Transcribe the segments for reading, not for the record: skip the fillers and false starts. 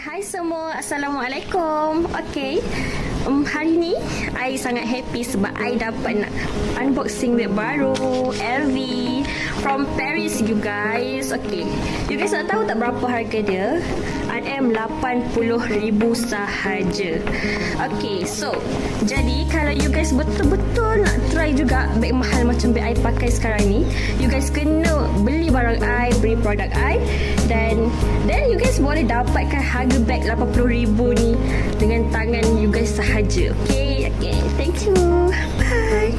Hai semua, Assalamualaikum. Okay, hari ni I sangat happy sebab I dapat nak unboxing beg baru LV from Paris, you guys. Okay, you guys nak tahu tak berapa harga dia? RM80,000 sahaja. Okay, so jadi kalau you guys betul-betul nak try juga beg mahal macam beg I pakai sekarang ni, you guys kena beli barang I, beli produk I, dan you guys boleh dapatkan harga beg RM80,000 ni dengan tangan you guys sahaja. Okay, thank you. Bye.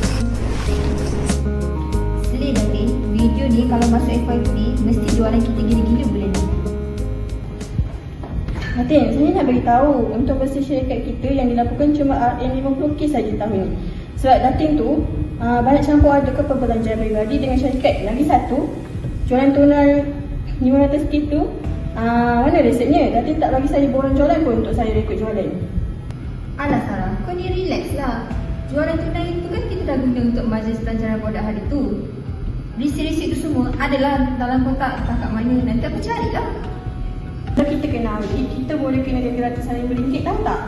Seleh Datin, video ni kalau masuk FYP mesti jualan kita gila-gila bulan ni. Datin, saya nak beritahu untuk versi syarikat kita yang dilakukan cuma RM50K saja tahun ni. Sebab Datin tu banyak campur ada ke perbelanjaan pribadi dengan syarikat. Lagi satu, jualan tunai RM500K tu mana resepnya? Datin tak bagi saya borang jualan pun untuk saya rekod jualan. Alah Sarah, kau ni relax lah. Jualan tunai itu kan kita dah guna untuk majlis pelancaran produk hari tu. Risik-risik tu semua adalah dalam kotak entah kat mana. Nanti aku carilah. Kalau kita kena audit, kita boleh kena denda RM100,000, tahu tak?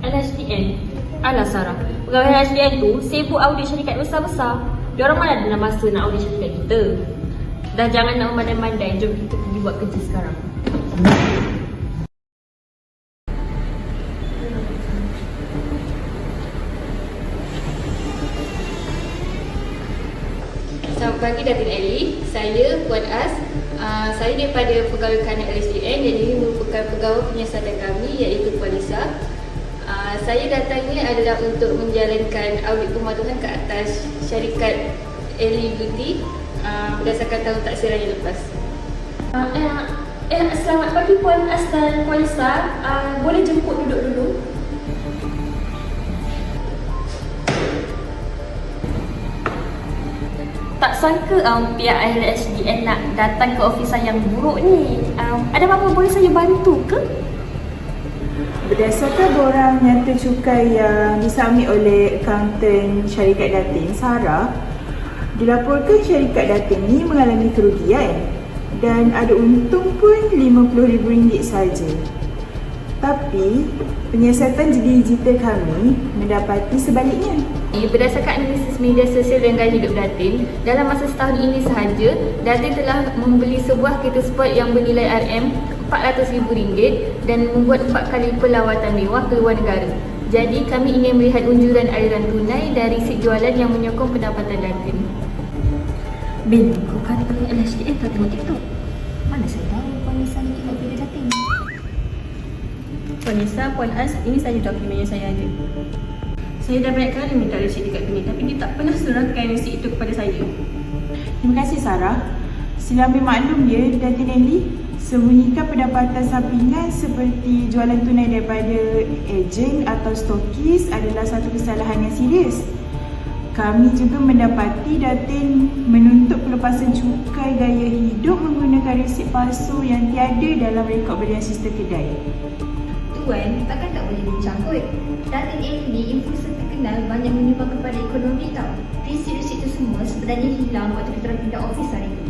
LHDN. Alah Sarah, pegawai LHDN tu sibuk audit syarikat besar-besar. Diorang mana ada masa nak audit syarikat kita. Dan jangan nak memandai-mandai, jom kita pergi buat kerja sekarang. Selamat pagi Datin Ellie, saya Puan As. Saya daripada pegawai kanan LHDN dan ini merupakan pegawai penyiasatan kami iaitu Puan Lisa. Saya datangnya adalah untuk menjalankan audit pematuhan ke atas syarikat Ellie Beauty berdasarkan tahun taksiran yang lepas. Selamat pagi Puan As dan Puan Lisa. Boleh jemput duduk dulu? Tak sangka pihak LHDN nak datang ke ofis saya yang buruk ni. Ada apa-apa boleh saya bantu ke? Berdasarkan borang nyata cukai yang disubmit oleh akaunten syarikat Datin, Sarah, dilaporkan syarikat Datin ni mengalami kerugian dan ada untung pun RM50,000 saja. Tapi penyiasatan digital kami mendapati sebaliknya. Berdasarkan analisis media sosial dan gaya hidup Datin, dalam masa setahun ini sahaja, Datin telah membeli sebuah kereta sport yang bernilai RM400,000 dan membuat 4 kali pelawatan mewah ke luar negara. Jadi kami ingin melihat unjuran aliran tunai dari risik jualan yang menyokong pendapatan Datin. Bin, kau kata LHDN tak tengok TikTok? Mana saya tahu Puan Lisa ni tengok video Datin. Puan Lisa, Puan As, ini saja dokumen yang saya ada. Saya dah banyak kali minta resit dekat Bini, tapi dia tak pernah serahkan resit itu kepada saya. Terima kasih Sarah. Sila ambil maklum ya, Datin Ellie, sembunyikan pendapatan sampingan seperti jualan tunai daripada ejen atau stokis adalah satu kesalahan yang serius. Kami juga mendapati Datin menuntut pelepasan cukai gaya hidup menggunakan resit palsu yang tiada dalam rekod berian sistem kedai. Tuan, takkan tak boleh bincang kot. Datin Ellie ni influencer terkenal banyak menyumbang kepada ekonomi tau. Risik-risik tu semua sebenarnya hilang waktu kita orang pindah office hari tu.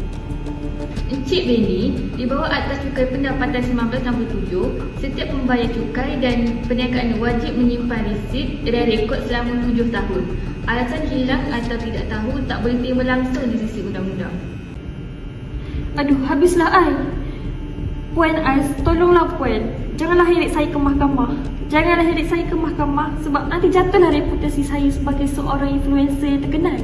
Encik Benny, di bawah Akta Cukai Pendapatan 1967, setiap pembayar cukai dan perniagaan wajib menyimpan resit dan rekod selama 7 tahun. Alasan hilang atau tidak tahu tak boleh terima langsung di sisi undang-undang. Aduh, habislah I. Puan As, tolonglah Puan. Janganlah heret saya ke mahkamah. Janganlah heret saya ke mahkamah sebab nanti jatuhlah reputasi saya sebagai seorang influencer yang terkenal.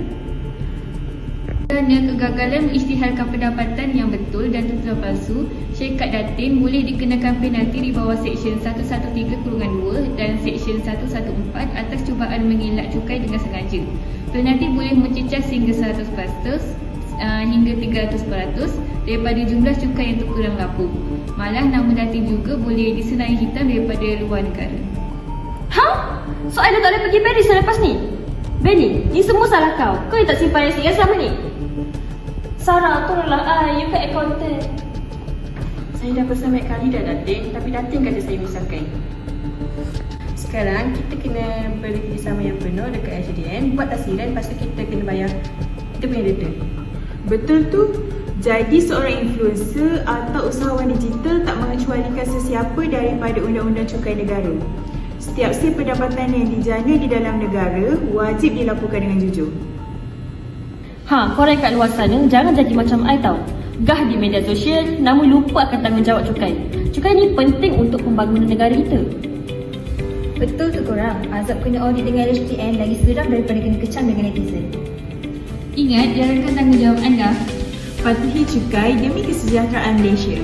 Kerana kegagalan mengisytiharkan pendapatan yang betul dan tutulan palsu, syarikat Datin boleh dikenakan penalti di bawah Seksyen 113(2) dan Seksyen 114 atas cubaan mengelak cukai dengan sengaja. Penalti boleh mencecah sehingga 100% hingga 300% daripada jumlah cukai yang terkurang berlaku. Malah nama Datin juga boleh disenai hitam daripada luar negara. Ha? So I dah tak boleh pergi Paris selepas ni? Benny, ni semua salah kau. Kau yang tak simpan resit kan selama ni? Sarah, tolonglah I. You kan accountant. Saya dah pesan banyak kali dah Datin, tapi Datin kata saya misalkan. Sekarang kita kena beri kerjasama yang penuh dekat LHDN, buat taksiran, lepas tu kita kena bayar kita punya denda. Betul tu, Jadi seorang influencer atau usahawan digital tak mengecualikan sesiapa daripada undang-undang cukai negara. Setiap sel pendapatan yang dijana di dalam negara wajib dilaporkan dengan jujur. Korang kat luar sana jangan jadi macam I tau. Gah di media sosial namun lupa akan tanggungjawab cukai. Cukai ni penting untuk pembangunan negara kita. Betul tu korang, azab kena audit dengan LHTN lagi seram daripada kena kecam dengan netizen. Ingat, jalankan tanggungjawab anda. Patuhi cukai demi kesejahteraan Malaysia.